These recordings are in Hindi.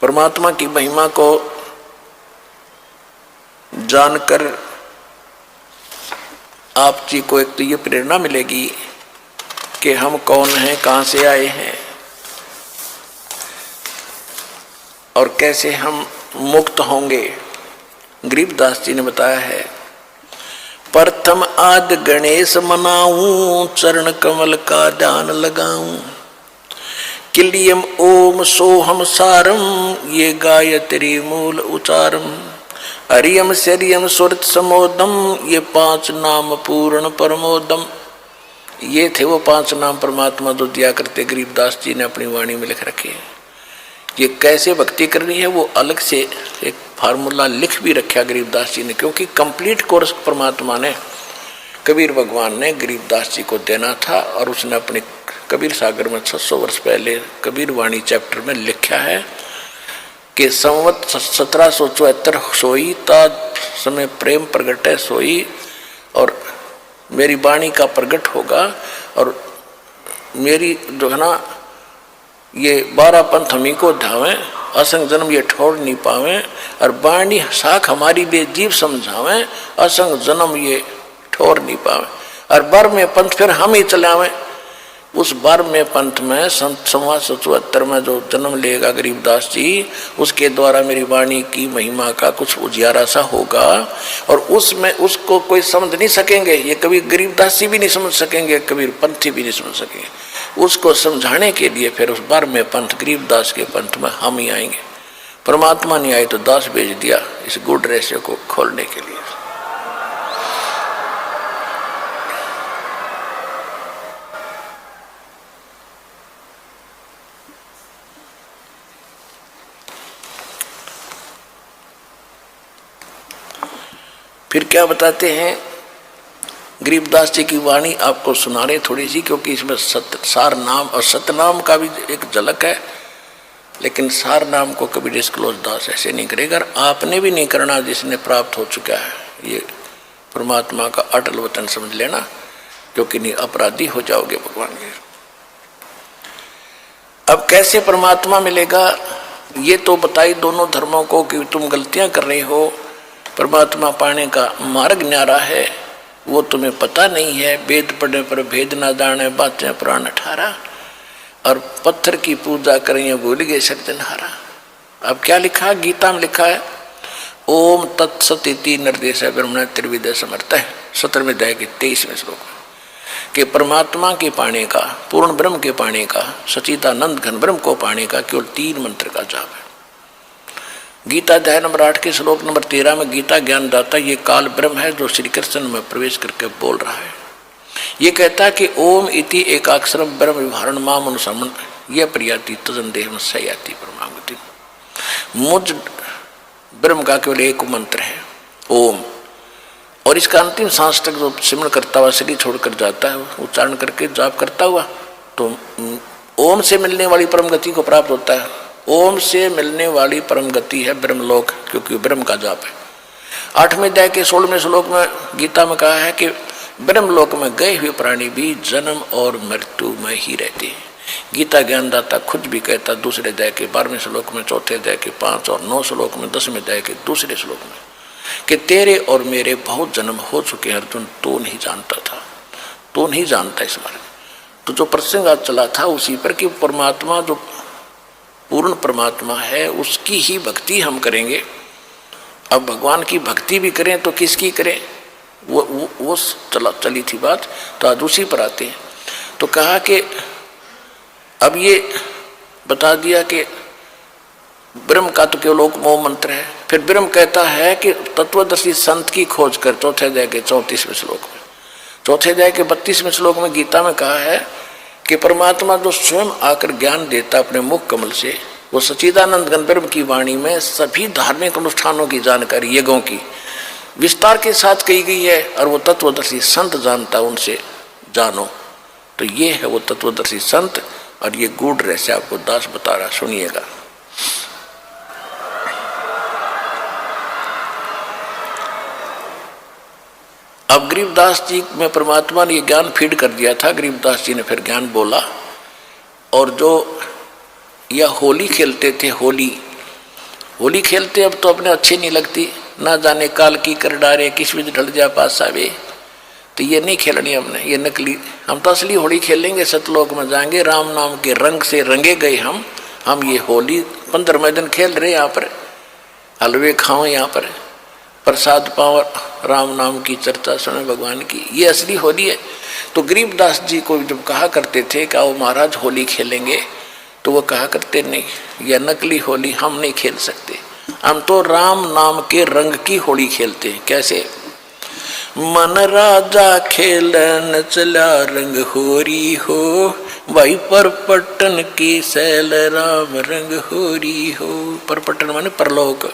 परमात्मा की महिमा को जानकर आप जी को एक तो ये प्रेरणा मिलेगी कि हम कौन हैं, कहाँ से आए हैं और कैसे हम मुक्त होंगे। गरीबदास जी ने बताया है, प्रथम आद गणेश मनाऊं, चरण कमल का ध्यान लगाऊं, किलियम ओम सोहम सारम, ये गायत्री मूल उचारम, हरियम शरियम सुरत समोदम, ये 5 नाम पूर्ण परमोदम। ये थे वो 5 नाम परमात्मा जो दिया करते गरीबदास जी ने अपनी वाणी में लिख रखे हैं। ये कैसे भक्ति करनी है वो अलग से एक फार्मूला लिख भी रखा गरीबदास जी ने, क्योंकि कंप्लीट कोर्स परमात्मा ने कबीर भगवान ने गरीबदास जी को देना था। और उसने अपने कबीर सागर में 600 वर्ष पहले कबीर वाणी चैप्टर में लिखा है कि संवत 1774 सोई ता समय प्रेम प्रगट है सोई, और मेरी वाणी का प्रगट होगा और मेरी जो है ना ये 12 पंथ हमी को धावें, असंग जन्म ये ठोड़ नहीं पावें, और वाणी साख हमारी बेजीव समझावें, असंग जन्म ये ठोर नहीं पावे, और बर में पंथ फिर हम ही चलावें। उस बर में पंथ में 1774 में जो जन्म लेगा गरीबदास जी, उसके द्वारा मेरी वाणी की महिमा का कुछ उजियारा सा होगा, और उसमें उसको कोई समझ नहीं सकेंगे। ये कभी गरीबदास जी भी नहीं समझ सकेंगे, कबीर पंथी भी नहीं समझ सकेंगे। उसको समझाने के लिए फिर उस बर में पंथ गरीबदास के पंथ में हम ही आएंगे। परमात्मा नहीं आए तो दास भेज दिया इस गुड रहस्य को खोलने के लिए। फिर क्या बताते हैं गरीबदास जी की वाणी आपको सुना रहे थोड़ी सी, क्योंकि इसमें सार नाम और सतनाम का भी एक झलक है, लेकिन सार नाम को कभी डिस्क्लोज दास ऐसे नहीं करेगा। आपने भी नहीं करना जिसने प्राप्त हो चुका है। ये परमात्मा का अटल वचन समझ लेना, क्योंकि नहीं अपराधी हो जाओगे भगवान के। अब कैसे परमात्मा मिलेगा ये तो बताई दोनों धर्मों को कि तुम गलतियां कर रहे हो, परमात्मा पाने का मार्ग न्यारा है वो तुम्हें पता नहीं है। वेद पढ़ने पर भेद ना जाने, बातें पुराण 18, और पत्थर की पूजा करें भूल गए सृजनहारा। अब क्या लिखा गीता में लिखा है, ओम तत्सत इति निर्देश ब्रह्मण त्रिविद समर्थ है 17वें अध्याय के 23वें श्लोक में, कि परमात्मा के पाने का, पूर्ण ब्रह्म के पाने का, सचिदानंद घन ब्रह्म को पाने का केवल 3 मंत्र का जाप है। गीता अध्याय नंबर 8 के श्लोक नंबर 13 में गीता ज्ञान दाता ये काल ब्रह्म है जो श्री कृष्ण में प्रवेश करके बोल रहा है। ये कहता है कि ओम इति एकाक्षरम ब्रह्म विहारण माम अनुसमन यह प्रियाति तजन देह सयाति परमागति। मुझ ब्रह्म का केवल एक मंत्र है ओम, और इसका अंतिम सांस तक जो सिमरण करता हुआ शरीर छोड़कर जाता है, उच्चारण करके जाप करता हुआ, तो ओम से मिलने वाली परम गति को प्राप्त होता है। ओम से मिलने वाली परम गति है ब्रह्मलोक, क्योंकि ब्रह्म का जाप है। 8वें अध्याय के 16वें श्लोक में गीता में कहा है कि ब्रह्मलोक में गए हुए प्राणी भी जन्म और मृत्यु में ही रहते हैं। गीता ज्ञानदाता खुद भी कहता दूसरे अध्याय के 12वें श्लोक में, चौथे अध्याय के 5 और 9 श्लोक में, 10वें अध्याय के दूसरे श्लोक में, कि तेरे और मेरे बहुत जन्म हो चुके हैं अर्जुन, तो नहीं जानता था, तो नहीं जानता इस बारे में। तो जो प्रसंग आज चला था उसी पर कि परमात्मा जो पूर्ण परमात्मा है उसकी ही भक्ति हम करेंगे। अब भगवान की भक्ति भी करें तो किसकी करें, वो चली थी बात। तो आज उसी पर आते हैं। तो कहा कि अब ये बता दिया कि ब्रह्म का तो केवल एक मोह मंत्र है। फिर ब्रह्म कहता है कि तत्वदर्शी संत की खोज कर, चौथे अध्याय के 34वें श्लोक में। चौथे अध्याय के 32वें श्लोक में गीता में कहा है कि परमात्मा जो स्वयं आकर ज्ञान देता अपने मुख कमल से, वो सच्चिदानंद घन ब्रह्म की वाणी में सभी धार्मिक अनुष्ठानों की जानकारी यज्ञों की विस्तार के साथ कही गई है, और वो तत्वदर्शी संत जानता, उनसे जानो। तो ये है वो तत्वदर्शी संत, और ये गूढ़ रहस्य आपको दास बता रहा, सुनिएगा। अब गरीबदास जी में परमात्मा ने ये ज्ञान फीड कर दिया था। गरीबदास जी ने फिर ज्ञान बोला, और जो यह होली खेलते थे, होली होली खेलते अब तो अपने अच्छी नहीं लगती, ना जाने काल की कर डारे किस बीच ढल जा पास आवे। तो ये नहीं खेलनी हमने, ये नकली। हम तो असली होली खेलेंगे, सतलोक में जाएंगे, राम नाम के रंग से रंगे गए हम ये होली 15वें दिन खेल रहे। यहाँ पर हलवे खाओ, यहाँ पर प्रसाद पाओ, राम नाम की चर्चा सुने भगवान की, ये असली होली है। तो गरीबदास जी को जब कहा करते थे कि आओ महाराज होली खेलेंगे, तो वो कहा करते नहीं, यह नकली होली हम नहीं खेल सकते, हम तो राम नाम के रंग की होली खेलते हैं। कैसे? मन राजा खेलन चला रंग होरी हो, भाई परपटन की सैल राम रंग होरी हो। परपटन माने परलोक।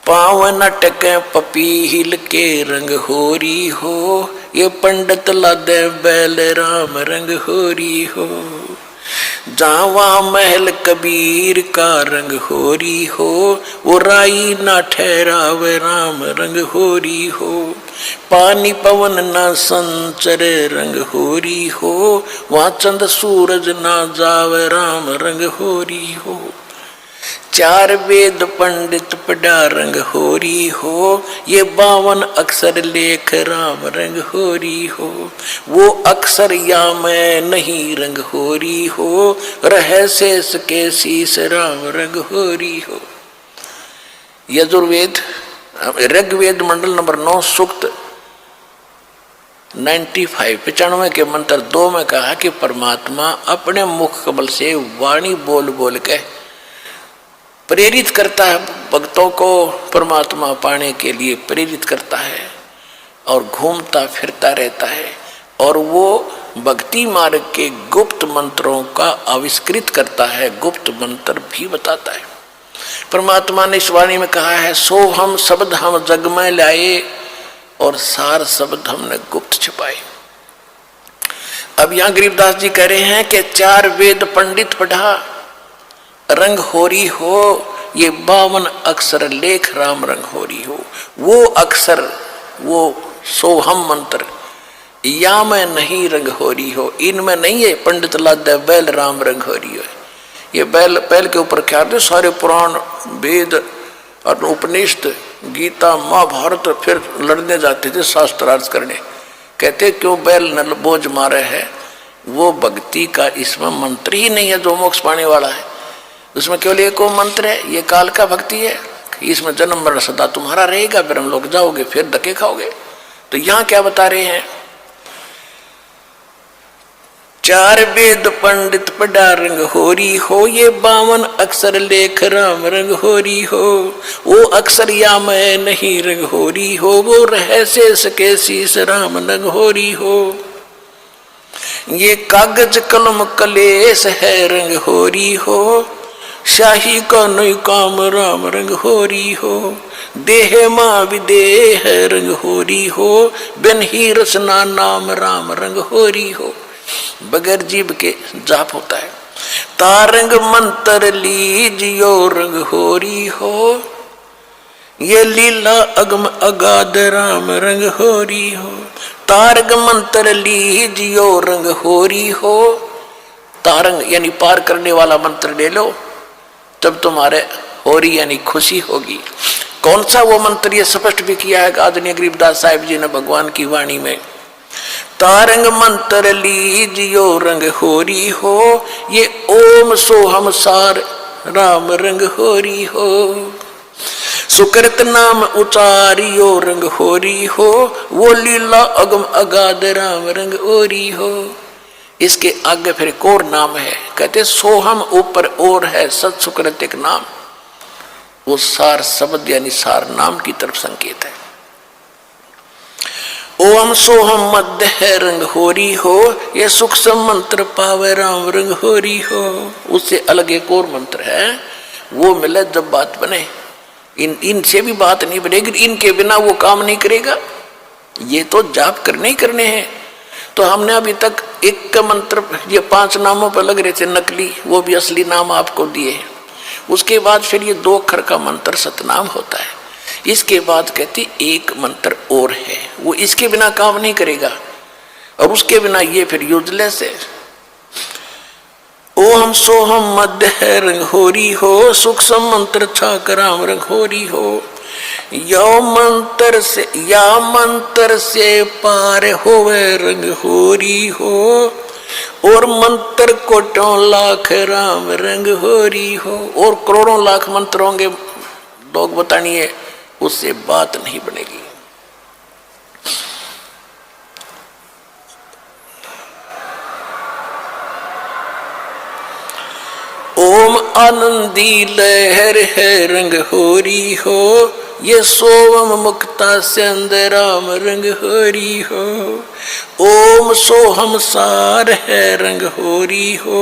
पावन अटके पपीहिल के रंग होरी हो, ये पंडित लादे बैल राम रंग होरी हो। जावा महल कबीर का रंग होरी हो, वो राई ना ठहरावे राम रंग होरी हो। पानी पवन ना संचर रंग होरी हो, वहाँ चंद सूरज ना जावे राम रंग होरी हो। चार वेद पंडित पढ़ा रंग होरी हो, ये 52 अक्षर लेख राम रंग होरी हो। वो अक्षर या मैं नहीं रंग होरी हो, रह शेष के शीश राम रंग होरी हो। यजुर्वेद ऋग्वेद मंडल नंबर 9 सूक्त 95 के मंत्र 2 में कहा कि परमात्मा अपने मुख कमल से वाणी बोल बोल के प्रेरित करता है भक्तों को, परमात्मा पाने के लिए प्रेरित करता है और घूमता फिरता रहता है, और वो भक्ति मार्ग के गुप्त मंत्रों का आविष्कृत करता है, गुप्त मंत्र भी बताता है। परमात्मा ने इस वाणी में कहा है, सो हम शब्द हम जग में लाए और सार शब्द हमने गुप्त छिपाए। अब यहाँ गरीबदास जी कह रहे हैं कि 4 वेद पंडित पढ़ा रंग होरी हो, ये 52 अक्षर लेख राम रंग होरी हो। वो अक्षर, वो सोहम मंत्र या में नहीं रंग होरी हो, इनमें नहीं है पंडित लादे बैल राम रंग होरी हो। ये बैल के ऊपर क्या थे? सारे पुराण वेद और उपनिषद गीता महाभारत फिर लड़ने जाते थे शास्त्रार्थ करने। कहते क्यों बैल नल बोझ मारे है? वो भक्ति का इसमें मंत्र ही नहीं है जो मोक्ष पाने वाला है। उसमें केवल एक मंत्र है, ये काल का भक्ति है, इसमें जन्म मरण सदा तुम्हारा रहेगा, फिर हम लोग जाओगे, फिर धक्के खाओगे। तो यहाँ क्या बता रहे हैं? 4 वेद पंडित पढ़ा रंग होरी हो, ये 52 अक्षर लेख राम रंग होरी हो। वो अक्षर या मैं नहीं रंग होरी हो, वो रह शेष के शीश राम रंग होरी हो। ये कागज कलम कलेश है रंग होरी हो, शाही का नई काम राम रंग होरी हो। देह माँ विदेह रंग होरी हो, बिन ही रचना नाम राम रंग होरी हो। बगैर जीव के जाप होता है। तारंग मंत्र लीजियो रंग होरी हो, ये लीला अगम अगाध राम रंग होरी हो। तारंग मंत्र लीजियो रंग होरी हो, तारंग यानी पार करने वाला मंत्र ले लो, तब तुम्हारे होरी यानी खुशी होगी। कौन सा वो मंत्र? ये स्पष्ट भी किया है आदरणीय गरीबदास साहिब जी ने भगवान की वाणी में। तारंग मंत्र लीजियो रंग होरी हो, ये ओम सोहम सार राम रंग होरी हो। सुकृत नाम उचारियो रंग होरी हो, वो लीला अगम अगाध राम रंग होरी हो। इसके आगे फिर एक और नाम है, कहते सोहम ऊपर और है, सत सुकृत एक नाम, वो सार शब्द यानी सार नाम की तरफ संकेत है। ओम सोहम मध्य है रंग होरी हो, ये सूक्ष्म मंत्र पावे राम रंग होरी हो। उससे अलग एक और मंत्र है, वो मिले जब बात बने। इनसे भी बात नहीं बनेगी, इनके बिना वो काम नहीं करेगा। ये तो जाप करने ही करने हैं। तो हमने अभी तक एक का मंत्र, ये 5 नामों पर लग रहे थे नकली, वो भी असली नाम आपको दिए हैं। उसके बाद फिर ये 2 अक्षर का मंत्र सतनाम होता है। इसके बाद कहती एक मंत्र और है, वो इसके बिना काम नहीं करेगा, और उसके बिना ये फिर यूजलेस है। ओम सोहम मध्य है रंग होरी हो, सूक्ष्म मंत्र छाक राम रंग होरी हो। या मंत्र से पार होवे रंग होरी हो, और मंत्र कोटों लाख राम रंग होरी हो। और करोड़ों लाख मंत्र होंगे, लोग बतानिए, उससे बात नहीं बनेगी। ओम आनंदी लहर है रंग होरी हो, ये सोवम मुक्ता चंद राम रंग होरी हो। ओम सोहम सार है रंग होरी हो,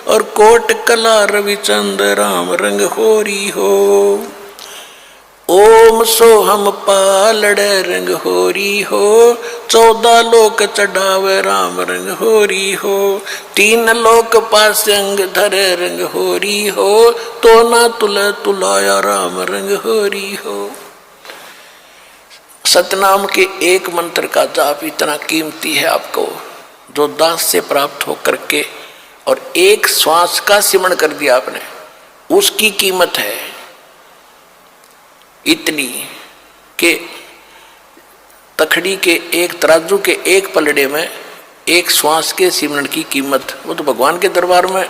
और कोट कला रविचंद राम रंग होरी हो। ओम सोहम पालड़ रंग होरी हो, 14 लोक चढ़ावे राम रंग होरी हो। 3 लोक पासंग धरे रंग होरी हो, तो ना तुलाया राम रंग होरी हो। सतनाम के एक मंत्र का जाप इतना कीमती है आपको, जो दास से प्राप्त होकर के और एक श्वास का सिमरण कर दिया आपने, उसकी कीमत है इतनी कि तखड़ी के एक तराजू के एक पलड़े में एक श्वास के सिमरण की कीमत, वो तो भगवान के दरबार में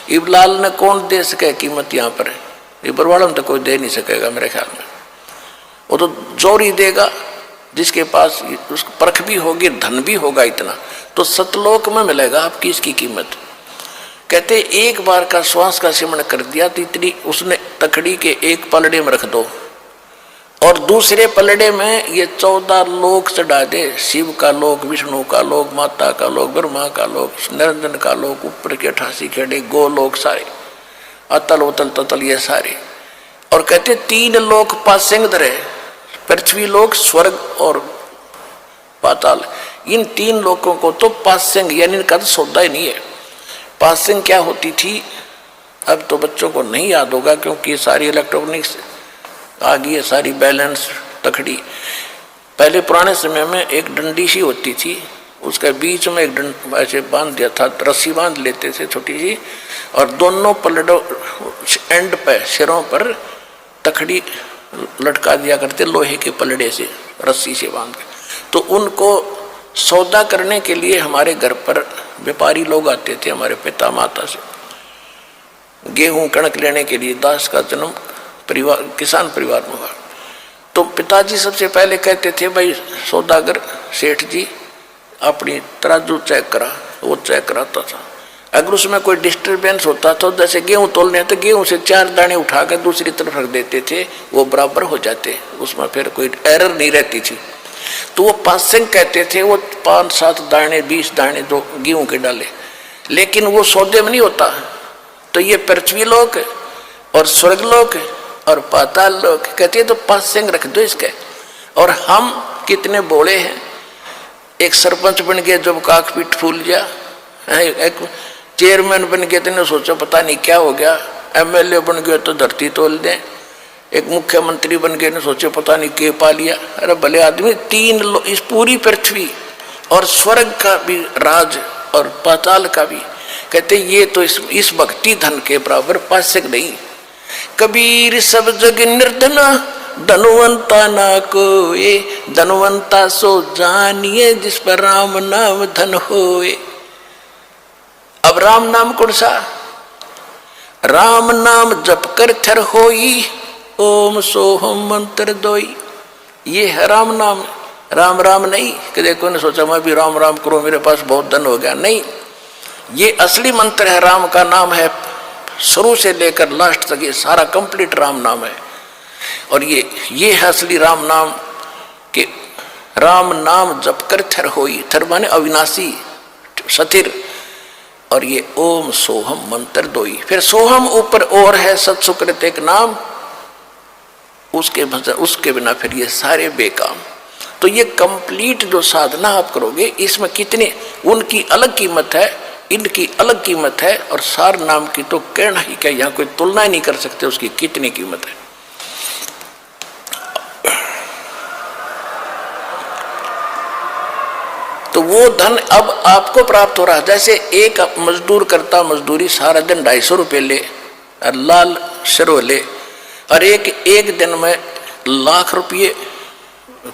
इबलाल ने कौन दे सके कीमत। यहाँ पर इबरवाड़ा में तो कोई दे नहीं सकेगा मेरे ख्याल में, वो तो जोरी देगा जिसके पास उसकी परख भी होगी, धन भी होगा इतना, तो सतलोक में मिलेगा आपकी इसकी कीमत। कहते एक बार का श्वास का सिमरण कर दिया तो इतनी उसने तखड़ी के एक पलड़े में रख दो, और दूसरे पलड़े में ये 14 लोक चढ़ा दे, शिव का लोक, विष्णु का लोक, माता का लोक, ब्रह्मा का लोक, निरंजन का लोक, ऊपर के 88 खेड़े गोलोक सारे, अतल उतल ततल ये सारे। और कहते 3 लोक पासेंग धरे, पृथ्वी लोक, स्वर्ग और पाताल, इन 3 लोकों को तो पासेंग यानी इनका तो सौदा ही नहीं है। पासेंग क्या होती थी अब तो बच्चों को नहीं याद होगा, क्योंकि सारी इलेक्ट्रॉनिक्स आ गई है, सारी बैलेंस तखड़ी। पहले पुराने समय में एक डंडी सी होती थी, उसके बीच में एक डंड ऐसे बांध दिया था, रस्सी बांध लेते थे छोटी सी, और दोनों पलड़ों एंड पे सिरों पर तखड़ी लटका दिया करते लोहे के पलड़े से, रस्सी से बांध के। तो उनको सौदा करने के लिए हमारे घर पर व्यापारी लोग आते थे, हमारे पिता माता से गेहूं कणक लेने के लिए। दास का जन्म परिवार किसान परिवार में हुआ, तो पिताजी सबसे पहले कहते थे, भाई सौदागर सेठ जी अपनी तराजू चेक करा। वो चेक कराता था, अगर उसमें कोई डिस्टर्बेंस होता तो जैसे गेहूं तोलने तो गेहूं से 4 दाने उठाकर दूसरी तरफ रख देते थे, वो बराबर हो जाते, उसमें फिर कोई एरर नहीं रहती थी। तो वो पासिंग कहते थे, वो 5-7 दाने 20 दाने जो गेहूं के डाले, लेकिन वो सौदे में नहीं होता। तो ये पृथ्वी लोक और स्वर्ग लोक और पाताल लोक कहते हैं, तो पासिंग रख दो इसके। और हम कितने बोले हैं, एक सरपंच बन गया जब काक पीठ फूल गया, एक चेयरमैन बन गए तो सोचा पता नहीं क्या हो गया, एमएलए बन गए तो धरती तोल दें, एक मुख्यमंत्री बन गए ने सोचे पता नहीं के पा लिया। अरे भले आदमी, 3 इस पूरी पृथ्वी और स्वर्ग का भी राज और पाताल का भी, कहते ये तो इस भक्ति धन के बराबर पासक नहीं। कबीर सब जग निर्धना, धनवंता ना कोए, धनवंता सो जानिए जिस पर राम नाम धन होए। अब राम नाम कौन सा? राम नाम जप कर थर होई, ओम सोहम मंत्र दोई। ये है राम नाम, राम राम नहीं कि देखो ने सोचा मैं भी राम राम करूं मेरे पास बहुत धन हो गया, नहीं। ये असली मंत्र है, राम का नाम है, शुरू से लेकर लास्ट तक ये सारा कंप्लीट राम नाम है। और ये है असली राम नाम कि राम नाम जप कर थर होई, थर माने अविनाशी सथिर, और ये ओम सोहम मंत्र दोई। फिर सोहम ऊपर और है सत्सुकृत एक नाम, उसके बिना फिर ये सारे बेकाम। तो ये कंप्लीट जो साधना आप करोगे, इसमें कितने उनकी अलग कीमत है, इनकी अलग कीमत है, और सार नाम की तो कहना ही क्या, यहाँ कोई तुलना ही नहीं कर सकते उसकी कितनी कीमत है। तो वो जो धन अब आपको प्राप्त हो रहा है, जैसे एक मजदूर करता मजदूरी सारा दिन 250 रुपये ले और लाल शरो ले, और एक दिन में लाख रुपये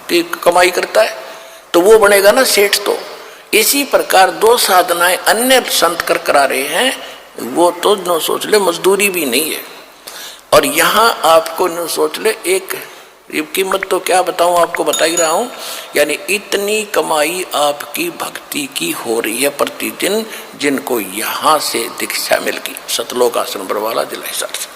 की कमाई करता है, तो वो बनेगा ना सेठ। तो इसी प्रकार दो साधनाएं अन्य संत कर करा रहे हैं, वो तो न सोच ले मजदूरी भी नहीं है। और यहाँ आपको न सोच ले, एक कीमत तो क्या बताऊं, आपको बता ही रहा हूं, यानी इतनी कमाई आपकी भक्ति की हो रही है प्रतिदिन, जिनको यहां से दीक्षा मिल गई सतलोक आश्रम बरवाला जिला हिसार से।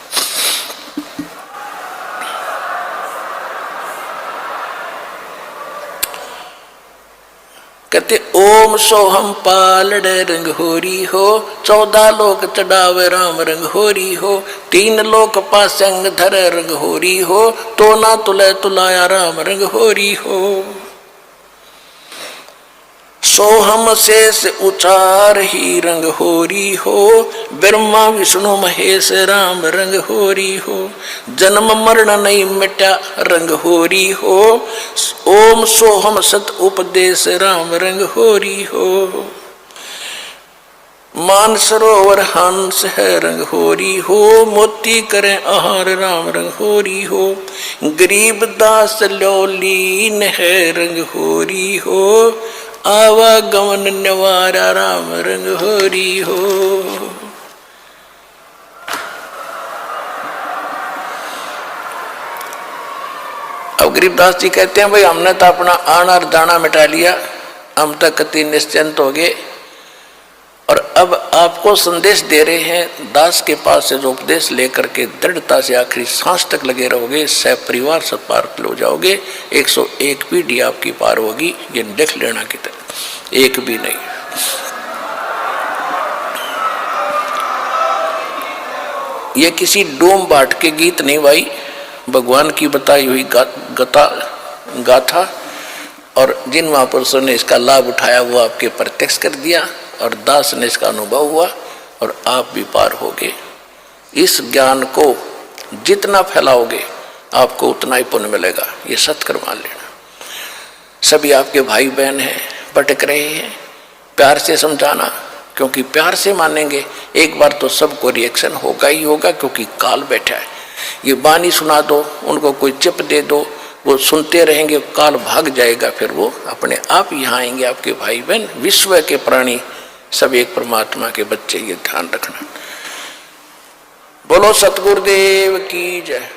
कहते ओम सोहम पालड़ रंग होरी हो, 14 लोक चढ़ावे राम रंग होरी हो, 3 लोक पासंग धर रंग होरी हो, तो ना तुले तुलाया राम रंग होरी हो। सोहम शेष उचार ही रंग होरी हो, ब्रह्मा विष्णु महेश राम रंग होरी हो, जन्म मरण नहीं मिटा रंग होरी हो, ओम सोहम सत उपदेश राम रंग होरी हो। मान सरोवर हंस है रंग होरी हो, मोती करें आहार राम रंग होरी हो, गरीब दास लीन है रंग होरी हो, आवागमन निवारा राम रंग होरी हो। अब गरीबदास जी कहते हैं भाई हमने तो अपना आना और दाना मिटा लिया, हम तक कति निश्चिंत हो गए, और अब आपको संदेश दे रहे हैं, दास के पास से जो उपदेश लेकर के दृढ़ता से आखिरी सांस तक लगे रहोगे, सह परिवार सब पार हो जाओगे, 101 पीढ़ी आपकी पार होगी, ये देख लेना की तरह, एक भी नहीं। ये किसी डोम बाट के गीत नहीं भाई, भगवान की बताई हुई गाथा, और जिन महापुरुषों ने इसका लाभ उठाया वो आपके प्रत्यक्ष कर दिया, और दास ने इसका अनुभव हुआ, और आप भी पार होगे। इस ज्ञान को जितना फैलाओगे आपको उतना ही पुण्य मिलेगा, ये सत्कर मान लेना। सभी आपके भाई बहन हैं, भटक रहे हैं, प्यार से समझाना, क्योंकि प्यार से मानेंगे एक बार तो सबको रिएक्शन होगा ही होगा, क्योंकि काल बैठा है। ये बानी सुना दो, उनको कोई चिप दे दो, वो सुनते रहेंगे, काल भाग जाएगा, फिर वो अपने आप यहाँ आएंगे आपके भाई बहन। विश्व के प्राणी सब एक परमात्मा के बच्चे, ये ध्यान रखना। बोलो सतगुरुदेव की जय।